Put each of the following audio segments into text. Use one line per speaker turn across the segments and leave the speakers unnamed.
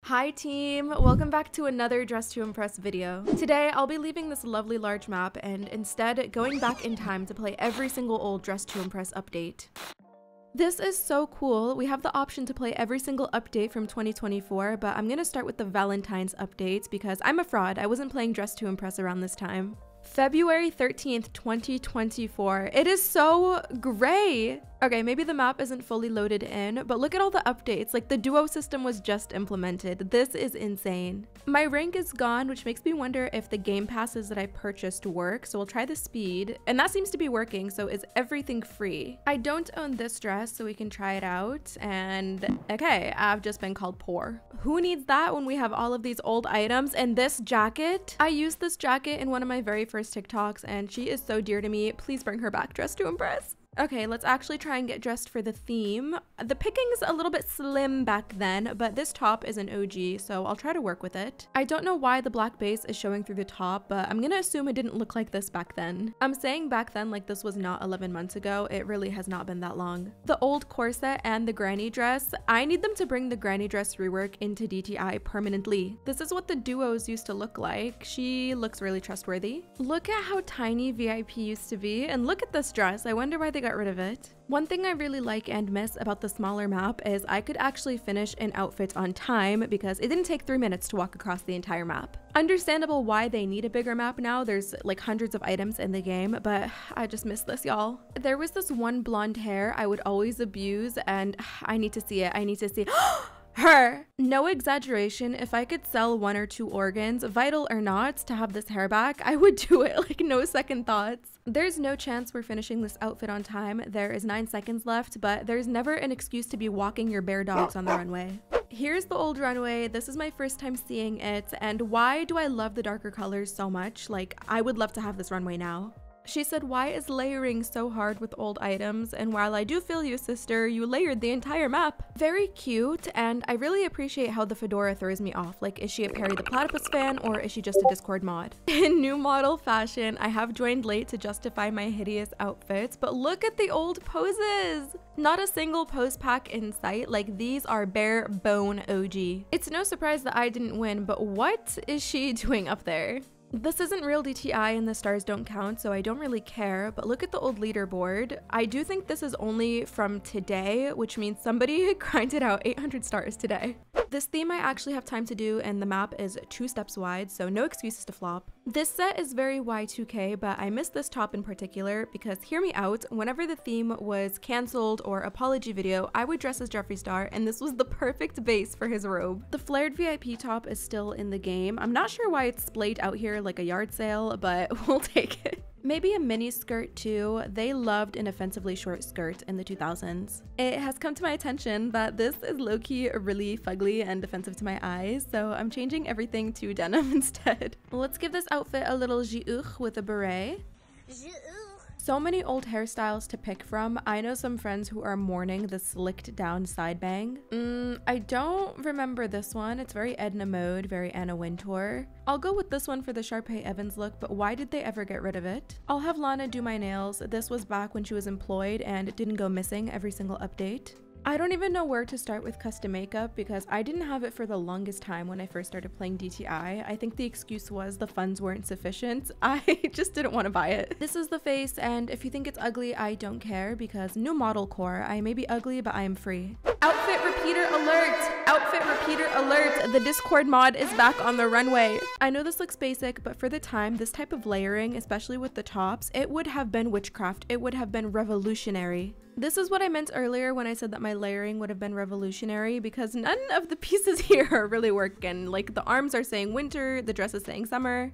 Hi team, welcome back to another Dress to Impress video. Today I'll be leaving this lovely large map and instead going back in time to play every single old Dress to Impress update. This is so cool. We have the option to play every single update from 2024, but I'm gonna start with the Valentine's updates because I'm a fraud. I wasn't playing Dress to Impress around this time. February 13th, 2024. It is so gray. Okay, maybe the map isn't fully loaded in, but look at all the updates. Like, the duo system was just implemented. This is insane. My rank is gone, which makes me wonder if the game passes that I purchased work. So we'll try the speed, and that seems to be working. So is everything free? I don't own this dress, so we can try it out. And okay, I've just been called poor. Who needs that when we have all of these old items? And this jacket, I used this jacket in one of my very first TikToks, and she is so dear to me. Please bring her back, Dress to Impress. Okay, let's actually try and get dressed for the theme. The picking's a little bit slim back then, but this top is an OG, so I'll try to work with it. I don't know why the black base is showing through the top, but I'm gonna assume it didn't look like this back then. I'm saying back then like this was not 11 months ago. It really has not been that long. The old corset and the granny dress, I need them to bring the granny dress rework into DTI permanently. This is what the duos used to look like. She looks really trustworthy. Look at how tiny VIP used to be, and look at this dress. I wonder why they got rid of it. One thing I really like and miss about the smaller map is I could actually finish an outfit on time because it didn't take 3 minutes to walk across the entire map. Understandable why they need a bigger map now. There's like hundreds of items in the game, but I just miss this, y'all. There was this one blonde hair I would always abuse, and I need to see it. I need to see her. No exaggeration, if I could sell 1 or 2 organs, vital or not, to have this hair back, I would do it, like no second thoughts. There's no chance we're finishing this outfit on time. There is 9 seconds left, but there's never an excuse to be walking your bare dogs on the runway. Here's the old runway. This is my first time seeing it, and why do I love the darker colors so much? Like, I would love to have this runway now. She said, why is layering so hard with old items? And while I do feel you, sister, you layered the entire map. Very cute, and I really appreciate how the fedora throws me off. Like, is she a Perry the Platypus fan, or is she just a Discord mod? In new model fashion, I have joined late to justify my hideous outfits, but look at the old poses! Not a single pose pack in sight. Like, these are bare bone OG. It's no surprise that I didn't win, but what is she doing up there? This isn't real DTI and the stars don't count, so I don't really care, but look at the old leaderboard. I do think this is only from today, which means somebody grinded out 800 stars today. This theme I actually have time to do, and the map is 2 steps wide, so no excuses to flop. This set is very Y2K, but I missed this top in particular because, hear me out, whenever the theme was cancelled or apology video, I would dress as Jeffree Star, and this was the perfect base for his robe. The flared VIP top is still in the game. I'm not sure why it's splayed out here like a yard sale, but we'll take it. Maybe a mini skirt too. They loved an offensively short skirt in the 2000s. It has come to my attention that this is low-key really fugly and offensive to my eyes, so I'm changing everything to denim instead. Let's give this outfit a little ji'uch with a beret. So many old hairstyles to pick from. I know some friends who are mourning the slicked down side bang. I don't remember this one. It's very Edna Mode, very Anna Wintour. I'll go with this one for the Sharpay Evans look, but why did they ever get rid of it? I'll have Lana do my nails. This was back when she was employed and it didn't go missing every single update. I don't even know where to start with custom makeup because I didn't have it for the longest time when I first started playing DTI. I think the excuse was the funds weren't sufficient. I just didn't want to buy it. This is the face, and if you think it's ugly, I don't care because new model core. I may be ugly, but I am free. Outfit repeater alert! Outfit repeater alert! The Discord mod is back on the runway. I know this looks basic, but for the time, this type of layering, especially with the tops, it would have been witchcraft. It would have been revolutionary. This is what I meant earlier when I said that my layering would have been revolutionary because none of the pieces here are really working. Like, the arms are saying winter, the dress is saying summer.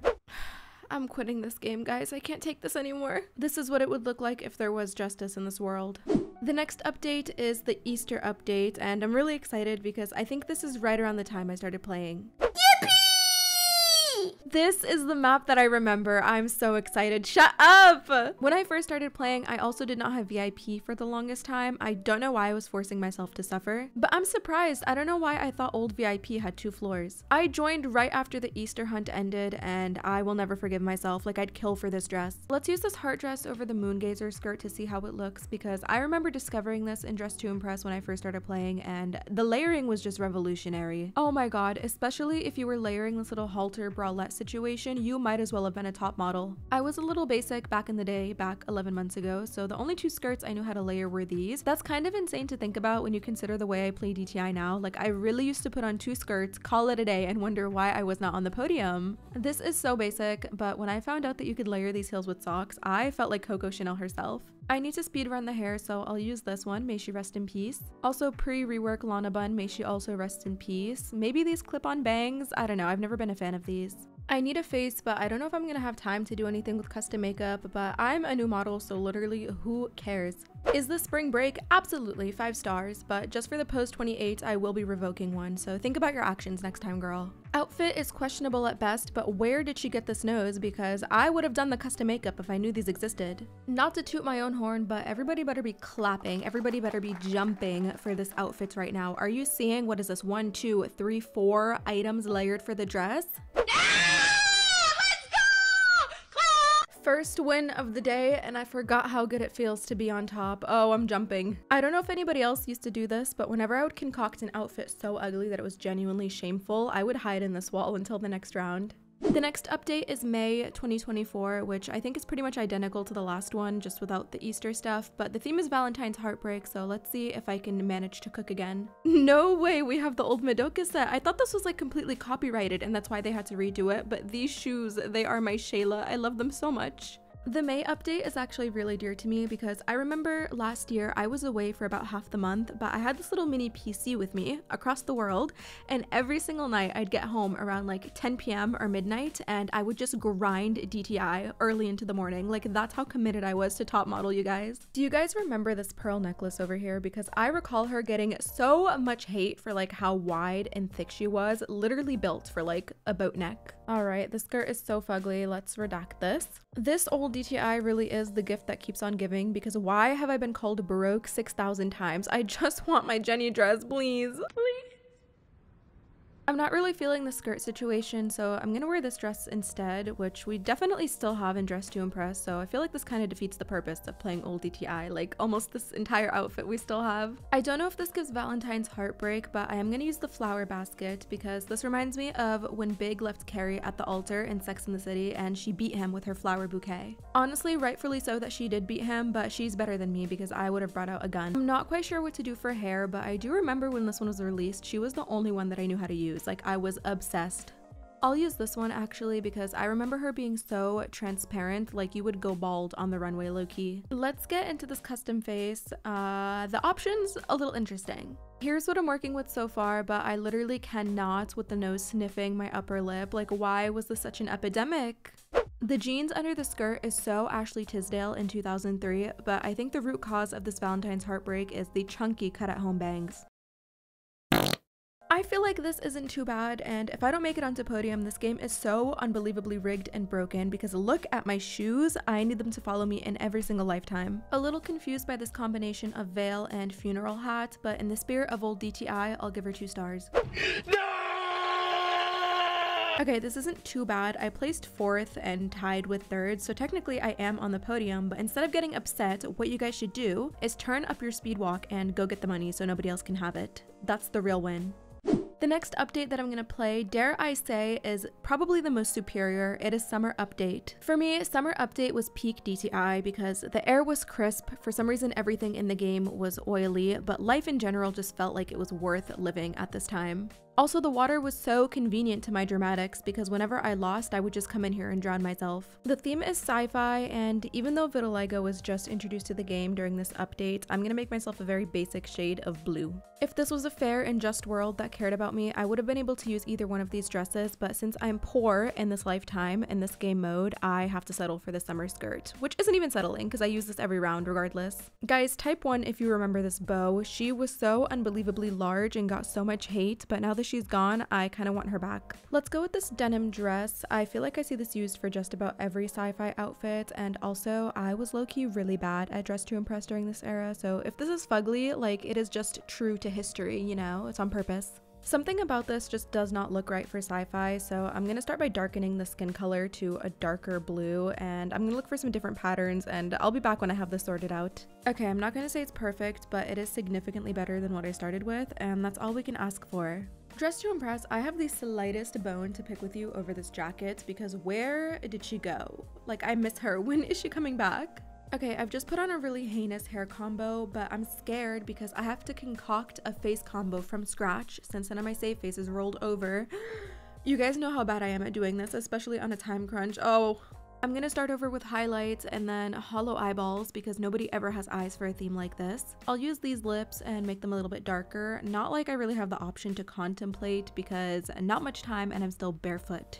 I'm quitting this game, guys. I can't take this anymore. This is what it would look like if there was justice in this world. The next update is the Easter update, and I'm really excited because I think this is right around the time I started playing. This is the map that I remember. I'm so excited. Shut up! When I first started playing, I also did not have VIP for the longest time. I don't know why I was forcing myself to suffer, but I'm surprised. I don't know why I thought old VIP had 2 floors. I joined right after the Easter hunt ended, and I will never forgive myself. Like, I'd kill for this dress. Let's use this heart dress over the Moongazer skirt to see how it looks, because I remember discovering this in Dress to Impress when I first started playing, and the layering was just revolutionary. Oh my god, especially if you were layering this little halter bralette situation, you might as well have been a top model. I was a little basic back in the day, back 11 months ago, so the only 2 skirts I knew how to layer were these. That's kind of insane to think about when you consider the way I play DTI now. Like, I really used to put on 2 skirts, call it a day, and wonder why I was not on the podium. This is so basic, but when I found out that you could layer these heels with socks, I felt like Coco Chanel herself. I need to speed run the hair, so I'll use this one. May she rest in peace. Also, pre-rework Lana bun. May she also rest in peace. Maybe these clip-on bangs. I don't know. I've never been a fan of these. I need a face, but I don't know if I'm gonna have time to do anything with custom makeup, but I'm a new model, so literally who cares? Is this spring break? Absolutely, 5 stars, but just for the pose 28, I will be revoking one, so think about your actions next time, girl. Outfit is questionable at best, but where did she get this nose? Because I would have done the custom makeup if I knew these existed. Not to toot my own horn, but everybody better be clapping. Everybody better be jumping for this outfit right now. Are you seeing, what is this, 1, 2, 3, 4 items layered for the dress? First win of the day, and I forgot how good it feels to be on top. Oh, I'm jumping. I don't know if anybody else used to do this, but whenever I would concoct an outfit so ugly that it was genuinely shameful, I would hide in this wall until the next round. The next update is May 2024, which I think is pretty much identical to the last one, just without the Easter stuff, but the theme is Valentine's heartbreak, so let's see if I can manage to cook again. No way, we have the old Madoka set. I thought this was like completely copyrighted and that's why they had to redo it, but these shoes, they are my Shayla. I love them so much. The May update is actually really dear to me because I remember last year I was away for about half the month, but I had this little mini PC with me across the world, and every single night I'd get home around like 10 p.m. or midnight and I would just grind DTI early into the morning. Like, that's how committed I was to top model, you guys. Do you guys remember this pearl necklace over here? Because I recall her getting so much hate for like how wide and thick she was, literally built for like a boat neck. All right, the skirt is so fugly. Let's redact this. This old DTI really is the gift that keeps on giving, because why have I been called Baroque 6,000 times? I just want my Jenny dress, please. Please. I'm not really feeling the skirt situation, so I'm gonna wear this dress instead, which we definitely still have in Dress to Impress, so I feel like this kind of defeats the purpose of playing old DTI, like almost this entire outfit we still have. I don't know if this gives Valentine's heartbreak, but I am gonna use the flower basket because this reminds me of when Big left Carrie at the altar in Sex and the City and she beat him with her flower bouquet. Honestly, rightfully so that she did beat him, but she's better than me because I would have brought out a gun. I'm not quite sure what to do for hair, but I do remember when this one was released, she was the only one that I knew how to use. Like, I was obsessed. I'll use this one actually because I remember her being so transparent, like you would go bald on the runway low-key. Let's get into this custom face. The options a little interesting. Here's what I'm working with so far, but I literally cannot with the nose sniffing my upper lip. Like, why was this such an epidemic? The jeans under the skirt is so Ashley Tisdale in 2003, but I think the root cause of this Valentine's heartbreak is the chunky cut-at-home bangs. I feel like this isn't too bad, and if I don't make it onto podium, this game is so unbelievably rigged and broken because look at my shoes. I need them to follow me in every single lifetime. A little confused by this combination of veil and funeral hat, but in the spirit of old DTI, I'll give her 2 stars. No! Okay, this isn't too bad. I placed 4th and tied with 3rd, so technically I am on the podium, but instead of getting upset, what you guys should do is turn up your speed walk and go get the money so nobody else can have it. That's the real win. The next update that I'm going to play, dare I say, is probably the most superior. It is Summer Update. For me, Summer Update was peak DTI because the air was crisp. For some reason, everything in the game was oily, but life in general just felt like it was worth living at this time. Also, the water was so convenient to my dramatics because whenever I lost, I would just come in here and drown myself. The theme is sci-fi, and even though vitiligo was just introduced to the game during this update, I'm gonna make myself a very basic shade of blue. If this was a fair and just world that cared about me, I would have been able to use either one of these dresses, but since I'm poor in this lifetime, in this game mode, I have to settle for the summer skirt, which isn't even settling because I use this every round regardless. Guys, type 1 if you remember this bow. She was so unbelievably large and got so much hate, but now the that she's gone, I kind of want her back. Let's go with this denim dress. I feel like I see this used for just about every sci-fi outfit, and also I was low-key really bad at Dress to Impress during this era, so if this is fugly, like, it is just true to history, you know? It's on purpose. Something about this just does not look right for sci-fi, so I'm gonna start by darkening the skin color to a darker blue, and I'm gonna look for some different patterns, and I'll be back when I have this sorted out. Okay, I'm not gonna say it's perfect, but it is significantly better than what I started with, and that's all we can ask for. Dress to Impress, I have the slightest bone to pick with you over this jacket, because where did she go? Like, I miss her. When is she coming back? Okay, I've just put on a really heinous hair combo, but I'm scared because I have to concoct a face combo from scratch since none of my save face is rolled over. You guys know how bad I am at doing this, especially on a time crunch. Oh, I'm gonna start over with highlights and then hollow eyeballs because nobody ever has eyes for a theme like this. I'll use these lips and make them a little bit darker. Not like I really have the option to contemplate because not much time and I'm still barefoot.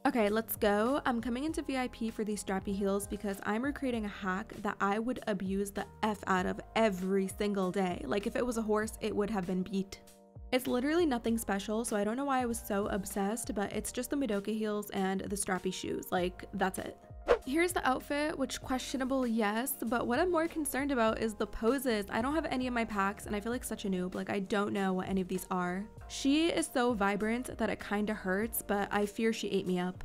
Okay, let's go. I'm coming into VIP for these strappy heels because I'm recreating a hack that I would abuse the F out of every single day. Like, if it was a horse, it would have been beat. It's literally nothing special, so I don't know why I was so obsessed, but it's just the Madoka heels and the strappy shoes. Like, that's it. Here's the outfit, which questionable, yes, but what I'm more concerned about is the poses. I don't have any of my packs and I feel like such a noob. Like, I don't know what any of these are. She is so vibrant that it kind of hurts, but I fear she ate me up.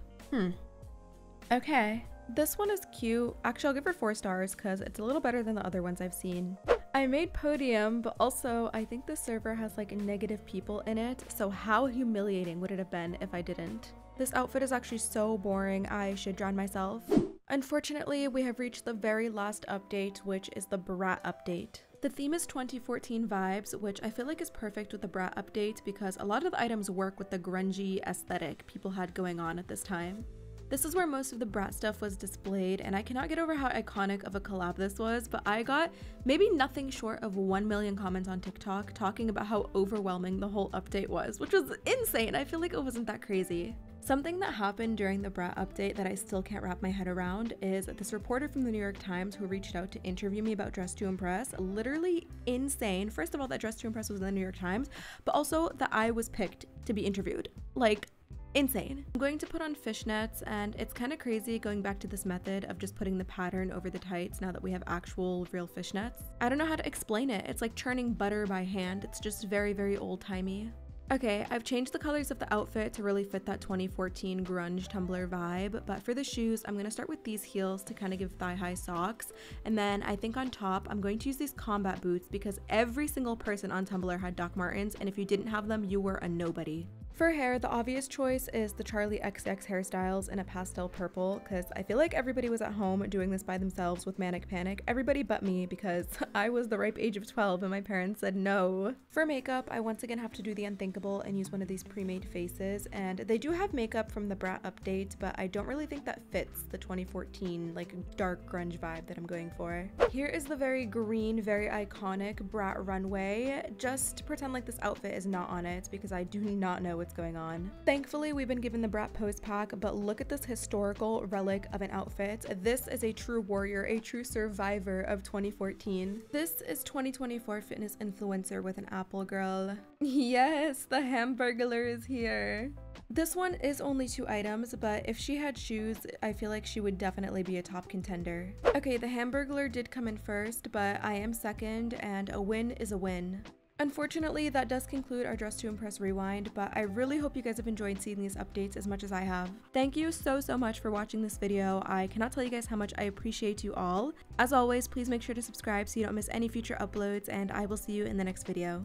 Okay, this one is cute. Actually, I'll give her 4 stars because it's a little better than the other ones I've seen. I made podium, but also I think the server has like negative people in it, so how humiliating would it have been if I didn't? This outfit is actually so boring, I should drown myself. Unfortunately, we have reached the very last update, which is the Brat update. The theme is 2014 vibes, which I feel like is perfect with the Brat update because a lot of the items work with the grungy aesthetic people had going on at this time. This is where most of the Brat stuff was displayed, and I cannot get over how iconic of a collab this was, but I got maybe nothing short of 1 million comments on TikTok talking about how overwhelming the whole update was, which was insane. I feel like it wasn't that crazy. Something that happened during the Brat update that I still can't wrap my head around is this reporter from the New York Times who reached out to interview me about Dress to Impress. Literally insane. First of all, that Dress to Impress was in the New York Times, but also that I was picked to be interviewed. Like, insane. I'm going to put on fishnets, and it's kind of crazy going back to this method of just putting the pattern over the tights now that we have actual real fishnets. I don't know how to explain it. It's like churning butter by hand. It's just very, very old-timey. Okay, I've changed the colors of the outfit to really fit that 2014 grunge Tumblr vibe, but for the shoes, I'm going to start with these heels to kind of give thigh-high socks, and then I think on top, I'm going to use these combat boots because every single person on Tumblr had Doc Martens, and if you didn't have them, you were a nobody. For hair, the obvious choice is the Charlie XX hairstyles in a pastel purple, because I feel like everybody was at home doing this by themselves with manic panic. Everybody but me, because I was the ripe age of 12 and my parents said no. For makeup, I once again have to do the unthinkable and use one of these pre-made faces, and they do have makeup from the Brat update, but I don't really think that fits the 2014 like dark grunge vibe that I'm going for. Here is the very green, very iconic Brat runway. Just pretend like this outfit is not on it because I do not know what's going on. Thankfully, we've been given the Brat pose pack, but look at this historical relic of an outfit. This is a true warrior, a true survivor of 2014. This is 2024 fitness influencer with an apple girl. Yes, the Hamburglar is here. This one is only 2 items, but if she had shoes, I feel like she would definitely be a top contender. Okay, the Hamburglar did come in first, but I am second, and a win is a win. Unfortunately, that does conclude our Dress to Impress rewind, but I really hope you guys have enjoyed seeing these updates as much as I have. Thank you so much for watching this video. I cannot tell you guys how much I appreciate you all. As always, please make sure to subscribe so you don't miss any future uploads, and I will see you in the next video.